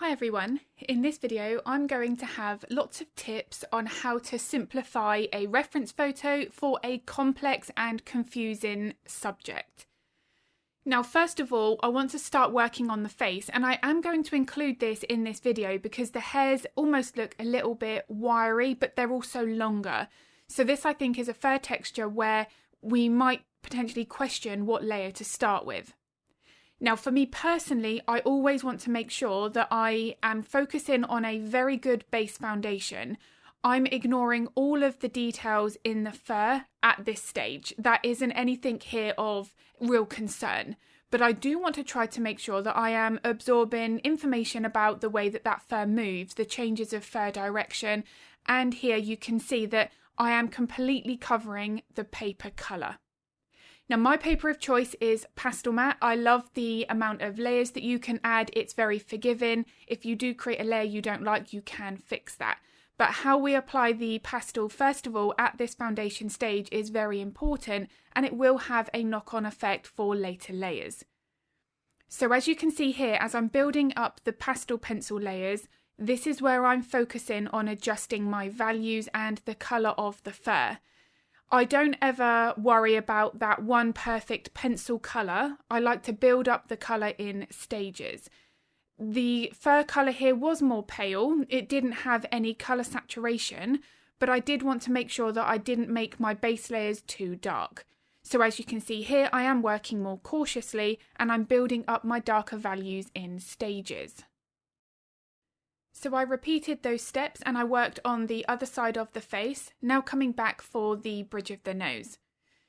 Hi everyone, in this video I'm going to have lots of tips on how to simplify a reference photo for a complex and confusing subject. Now first of all I want to start working on the face, and I am going to include this in this video because the hairs almost look a little bit wiry but they're also longer. So this I think is a fair texture where we might potentially question what layer to start with. Now for me personally, I always want to make sure that I am focusing on a very good base foundation. I'm ignoring all of the details in the fur at this stage. That isn't anything here of real concern, but I do want to try to make sure that I am absorbing information about the way that that fur moves, the changes of fur direction, and here you can see that I am completely covering the paper colour. Now my paper of choice is Pastelmat. I love the amount of layers that you can add. It's very forgiving. If you do create a layer you don't like, you can fix that. But how we apply the pastel first of all at this foundation stage is very important, and it will have a knock-on effect for later layers. So as you can see here, as I'm building up the pastel pencil layers, this is where I'm focusing on adjusting my values and the colour of the fur. I don't ever worry about that one perfect pencil colour. I like to build up the colour in stages. The fur colour here was more pale. It didn't have any colour saturation, but I did want to make sure that I didn't make my base layers too dark. So as you can see here, I am working more cautiously and I'm building up my darker values in stages. So I repeated those steps and I worked on the other side of the face, now coming back for the bridge of the nose.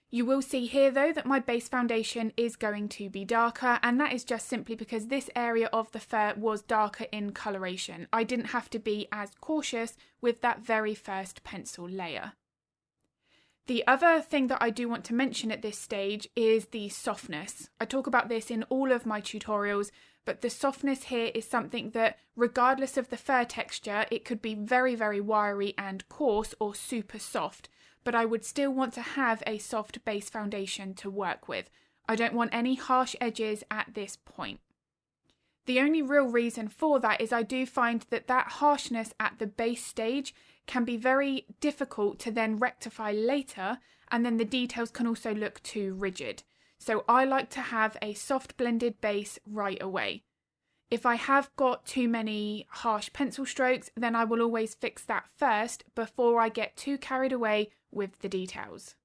You will see here though that my base foundation is going to be darker, and that is just simply because this area of the fur was darker in coloration. I didn't have to be as cautious with that very first pencil layer. The other thing that I do want to mention at this stage is the softness. I talk about this in all of my tutorials, but the softness here is something that, regardless of the fur texture, it could be very, very wiry and coarse or super soft, but I would still want to have a soft base foundation to work with. I don't want any harsh edges at this point. The only real reason for that is I do find that that harshness at the base stage can be very difficult to then rectify later, and then the details can also look too rigid. So I like to have a soft blended base right away. If I have got too many harsh pencil strokes, then I will always fix that first before I get too carried away with the details.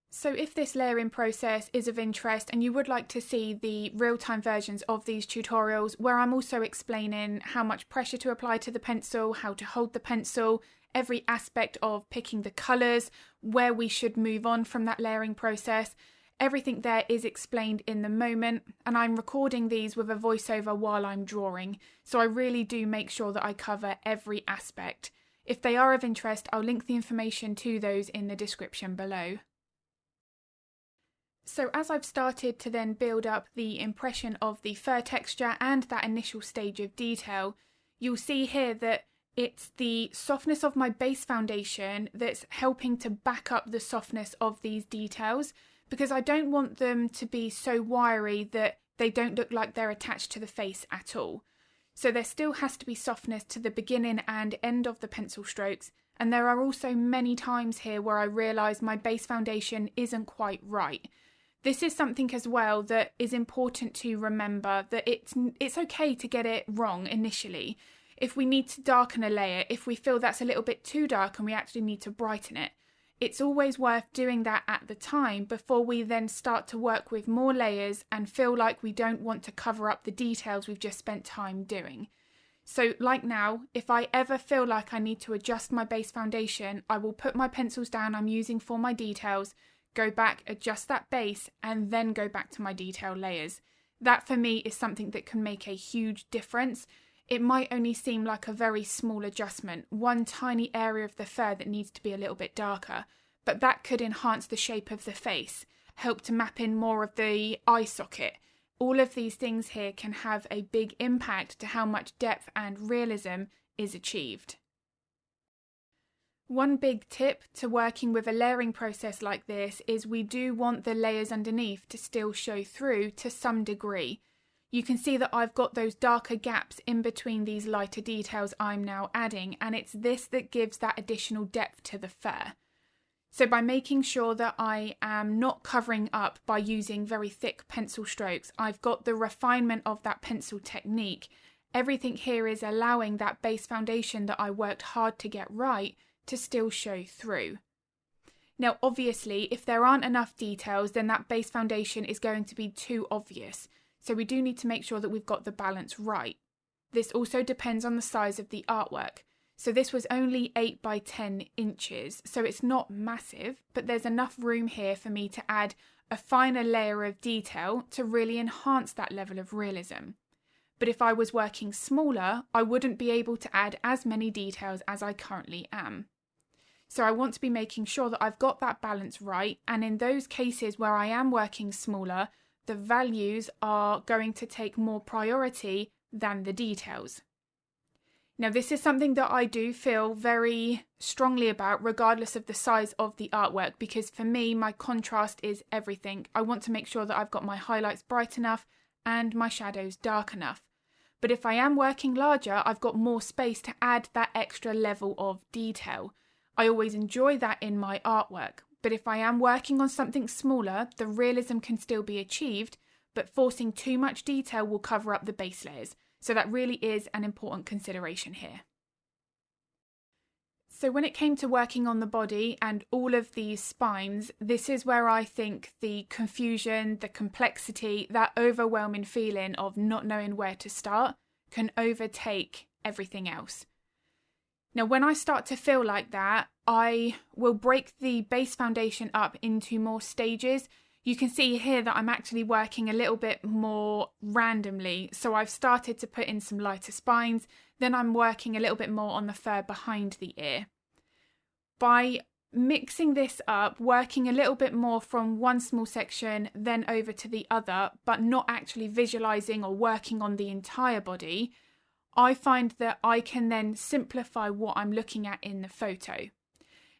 So if this layering process is of interest and you would like to see the real-time versions of these tutorials where I'm also explaining how much pressure to apply to the pencil, how to hold the pencil, every aspect of picking the colours, where we should move on from that layering process, everything there is explained in the moment, and I'm recording these with a voiceover while I'm drawing, so I really do make sure that I cover every aspect. If they are of interest, I'll link the information to those in the description below. So as I've started to then build up the impression of the fur texture and that initial stage of detail, you'll see here that it's the softness of my base foundation that's helping to back up the softness of these details, because I don't want them to be so wiry that they don't look like they're attached to the face at all. So there still has to be softness to the beginning and end of the pencil strokes, and there are also many times here where I realise my base foundation isn't quite right. This is something as well that is important to remember, that it's okay to get it wrong initially. If we need to darken a layer, if we feel that's a little bit too dark and we actually need to brighten it, it's always worth doing that at the time before we then start to work with more layers and feel like we don't want to cover up the details we've just spent time doing. So like now, if I ever feel like I need to adjust my base foundation, I will put my pencils down I'm using for my details, go back, adjust that base, and then go back to my detail layers. That for me is something that can make a huge difference. It might only seem like a very small adjustment, one tiny area of the fur that needs to be a little bit darker, but that could enhance the shape of the face, help to map in more of the eye socket. All of these things here can have a big impact to how much depth and realism is achieved. One big tip to working with a layering process like this is we do want the layers underneath to still show through to some degree. you can see that I've got those darker gaps in between these lighter details I'm now adding, and it's this that gives that additional depth to the fur. So by making sure that I am not covering up by using very thick pencil strokes, I've got the refinement of that pencil technique. Everything here is allowing that base foundation that I worked hard to get right to still show through. Now, obviously, if there aren't enough details, then that base foundation is going to be too obvious. So we do need to make sure that we've got the balance right. This also depends on the size of the artwork. So this was only 8 by 10 inches, so it's not massive, but there's enough room here for me to add a finer layer of detail to really enhance that level of realism. But if I was working smaller, I wouldn't be able to add as many details as I currently am. So I want to be making sure that I've got that balance right, and in those cases where I am working smaller, the values are going to take more priority than the details. Now, this is something that I do feel very strongly about regardless of the size of the artwork, because for me, my contrast is everything. I want to make sure that I've got my highlights bright enough and my shadows dark enough. But if I am working larger, I've got more space to add that extra level of detail. I always enjoy that in my artwork. But if I am working on something smaller, the realism can still be achieved, but forcing too much detail will cover up the base layers. So that really is an important consideration here. So when it came to working on the body and all of these spines, this is where I think the confusion, the complexity, that overwhelming feeling of not knowing where to start can overtake everything else. Now, when I start to feel like that, I will break the base foundation up into more stages. You can see here that I'm actually working a little bit more randomly. So I've started to put in some lighter spines, then I'm working a little bit more on the fur behind the ear. By mixing this up, working a little bit more from one small section, then over to the other, but not actually visualizing or working on the entire body, I find that I can then simplify what I'm looking at in the photo.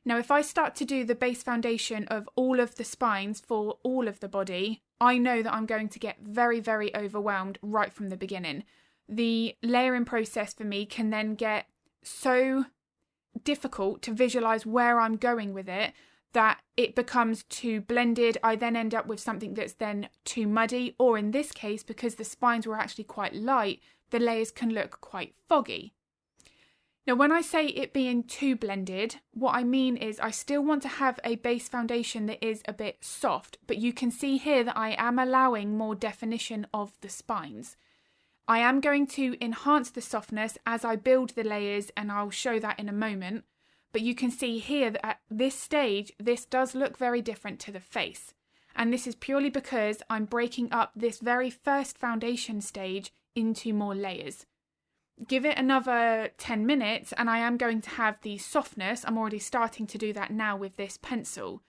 Now, if I start to do the base foundation of all of the spines for all of the body, I know that I'm going to get very, very overwhelmed right from the beginning. The layering process for me can then get so difficult to visualize where I'm going with it that it becomes too blended. I then end up with something that's then too muddy, or in this case, because the spines were actually quite light, the layers can look quite foggy. Now, when I say it being too blended, what I mean is I still want to have a base foundation that is a bit soft, but you can see here that I am allowing more definition of the spines. I am going to enhance the softness as I build the layers, and I'll show that in a moment. But you can see here that at this stage, this does look very different to the face. And this is purely because I'm breaking up this very first foundation stage into more layers. Give it another 10 minutes and I am going to have the softness. I'm already starting to do that now with this pencil.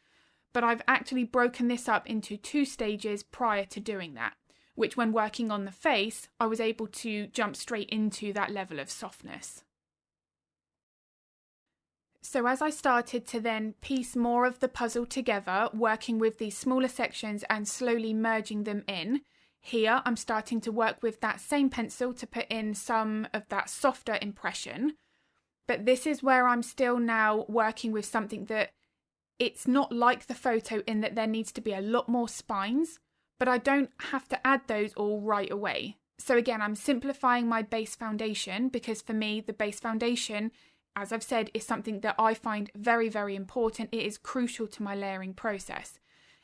But I've actually broken this up into 2 stages prior to doing that, which when working on the face, I was able to jump straight into that level of softness. So as I started to then piece more of the puzzle together, working with these smaller sections and slowly merging them in, here I'm starting to work with that same pencil to put in some of that softer impression. But this is where I'm still now working with something that it's not like the photo in that there needs to be a lot more spines, but I don't have to add those all right away. So again, I'm simplifying my base foundation because for me, the base foundation, as I've said, is something that I find very, very important. It is crucial to my layering process.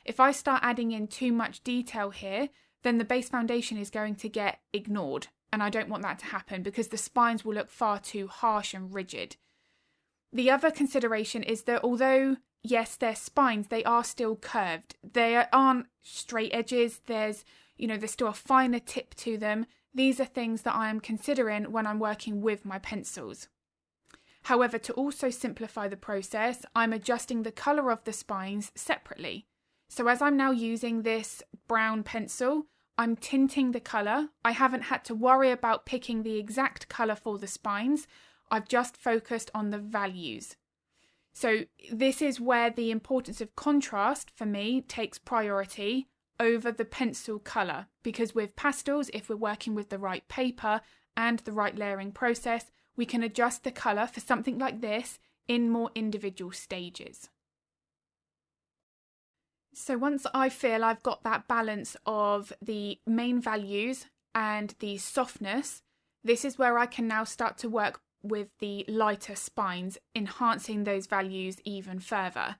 If I start adding in too much detail here, then the base foundation is going to get ignored. And I don't want that to happen because the spines will look far too harsh and rigid. The other consideration is that although, yes, they're spines, they are still curved. They aren't straight edges. There's still a finer tip to them. These are things that I am considering when I'm working with my pencils. However, to also simplify the process, I'm adjusting the colour of the spines separately. So as I'm now using this brown pencil, I'm tinting the colour. I haven't had to worry about picking the exact colour for the spines. I've just focused on the values. So this is where the importance of contrast for me takes priority. over the pencil colour, because with pastels, if we're working with the right paper and the right layering process, we can adjust the colour for something like this in more individual stages. So once I feel I've got that balance of the main values and the softness, this is where I can now start to work with the lighter spines, enhancing those values even further.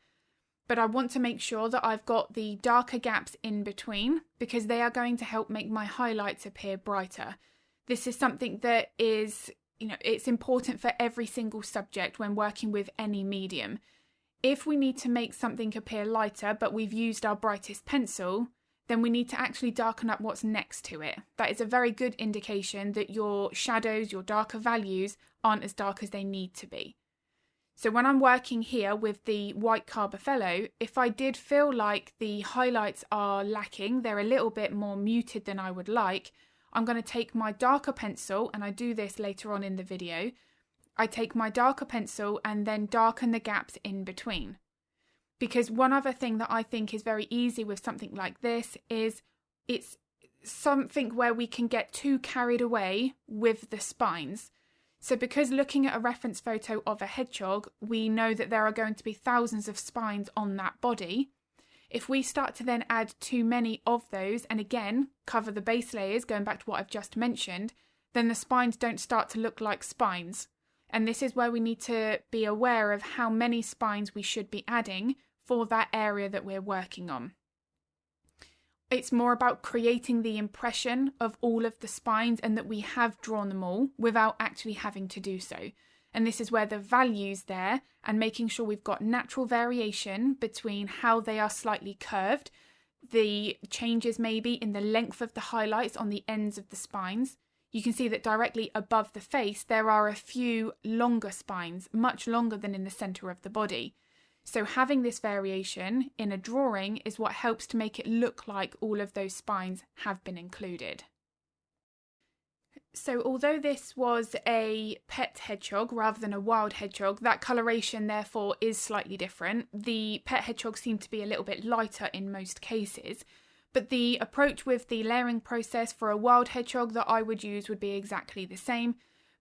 But I want to make sure that I've got the darker gaps in between, because they are going to help make my highlights appear brighter. This is something that is, it's important for every single subject when working with any medium. If we need to make something appear lighter, but we've used our brightest pencil, then we need to actually darken up what's next to it. That is a very good indication that your shadows, your darker values, aren't as dark as they need to be. So when I'm working here with the white Carbothello, if I did feel like the highlights are lacking, they're a little bit more muted than I would like, I'm going to take my darker pencil, and I do this later on in the video, I take my darker pencil and then darken the gaps in between. Because one other thing that I think is very easy with something like this is it's something where we can get too carried away with the spines. So because looking at a reference photo of a hedgehog, we know that there are going to be thousands of spines on that body. If we start to then add too many of those, and again, cover the base layers, going back to what I've just mentioned, then the spines don't start to look like spines. And this is where we need to be aware of how many spines we should be adding for that area that we're working on. It's more about creating the impression of all of the spines and that we have drawn them all without actually having to do so. And this is where the values there and making sure we've got natural variation between how they are slightly curved, the changes maybe in the length of the highlights on the ends of the spines. You can see that directly above the face there are a few longer spines, much longer than in the centre of the body. So having this variation in a drawing is what helps to make it look like all of those spines have been included. So although this was a pet hedgehog rather than a wild hedgehog, that coloration therefore is slightly different. The pet hedgehog seemed to be a little bit lighter in most cases, but the approach with the layering process for a wild hedgehog that I would use would be exactly the same,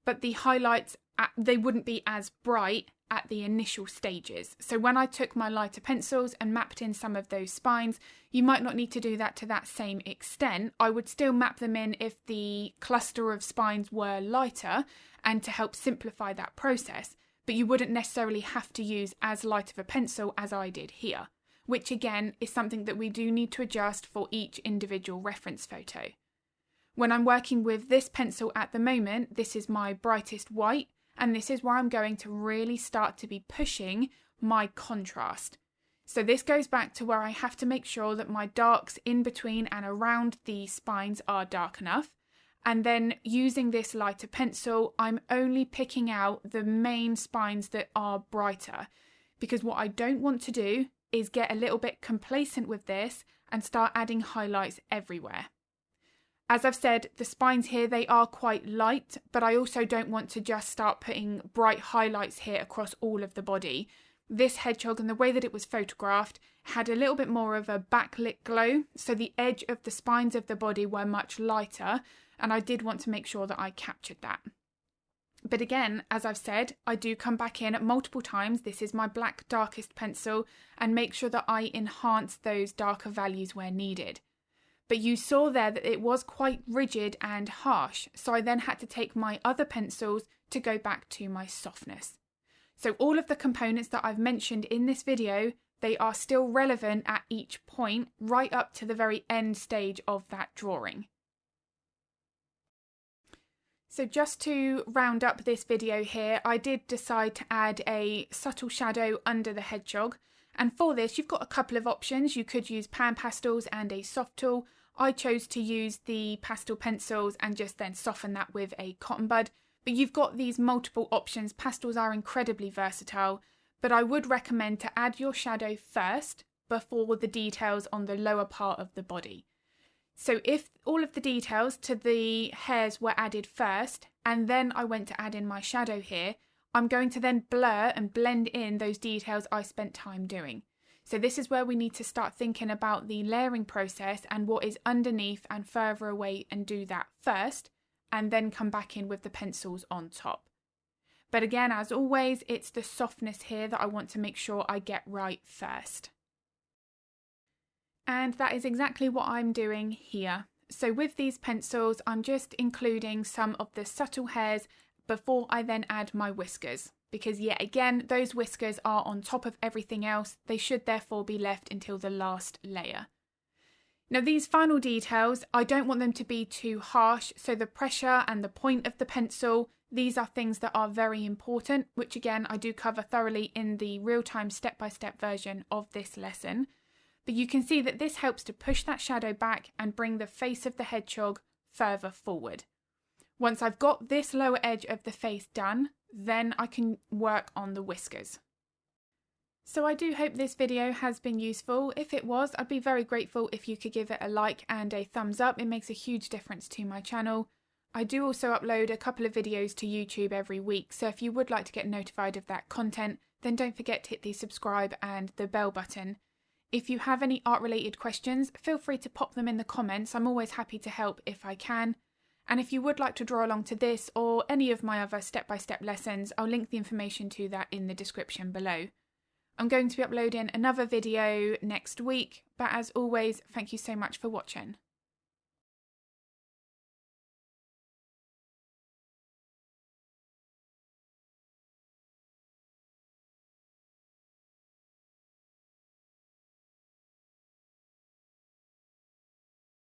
but the highlights, they wouldn't be as bright at the initial stages. So when I took my lighter pencils and mapped in some of those spines, you might not need to do that to that same extent. I would still map them in if the cluster of spines were lighter and to help simplify that process, but you wouldn't necessarily have to use as light of a pencil as I did here, which again is something that we do need to adjust for each individual reference photo. When I'm working with this pencil at the moment, this is my brightest white, and this is where I'm going to really start to be pushing my contrast. So this goes back to where I have to make sure that my darks in between and around the spines are dark enough. And then using this lighter pencil, I'm only picking out the main spines that are brighter. Because what I don't want to do is get a little bit complacent with this and start adding highlights everywhere. As I've said, the spines here, they are quite light, but I also don't want to just start putting bright highlights here across all of the body. This hedgehog and the way that it was photographed had a little bit more of a backlit glow, so the edge of the spines of the body were much lighter, and I did want to make sure that I captured that. But again, as I've said, I do come back in at multiple times. This is my black darkest pencil, and make sure that I enhance those darker values where needed. But you saw there that it was quite rigid and harsh, so I then had to take my other pencils to go back to my softness. So all of the components that I've mentioned in this video, they are still relevant at each point, right up to the very end stage of that drawing. So just to round up this video here, I did decide to add a subtle shadow under the hedgehog. And for this, you've got a couple of options. You could use pan pastels and a soft tool. I chose to use the pastel pencils and just then soften that with a cotton bud. But you've got these multiple options. Pastels are incredibly versatile, but I would recommend to add your shadow first before the details on the lower part of the body. So if all of the details to the hairs were added first, and then I went to add in my shadow here, I'm going to then blur and blend in those details I spent time doing. So this is where we need to start thinking about the layering process and what is underneath and further away, and do that first, and then come back in with the pencils on top. But again, as always, it's the softness here that I want to make sure I get right first. And that is exactly what I'm doing here. So with these pencils, I'm just including some of the subtle hairs before I then add my whiskers. Because yet again, those whiskers are on top of everything else. They should therefore be left until the last layer. Now these final details, I don't want them to be too harsh. So the pressure and the point of the pencil, these are things that are very important, which again, I do cover thoroughly in the real-time step-by-step version of this lesson. But you can see that this helps to push that shadow back and bring the face of the hedgehog further forward. Once I've got this lower edge of the face done, then I can work on the whiskers. So I do hope this video has been useful. If it was, I'd be very grateful if you could give it a like and a thumbs up. It makes a huge difference to my channel. I do also upload a couple of videos to YouTube every week, so if you would like to get notified of that content, then don't forget to hit the subscribe and the bell button. If you have any art related questions, feel free to pop them in the comments. I'm always happy to help if I can. And if you would like to draw along to this or any of my other step-by-step lessons, I'll link the information to that in the description below. I'm going to be uploading another video next week, but as always, thank you so much for watching.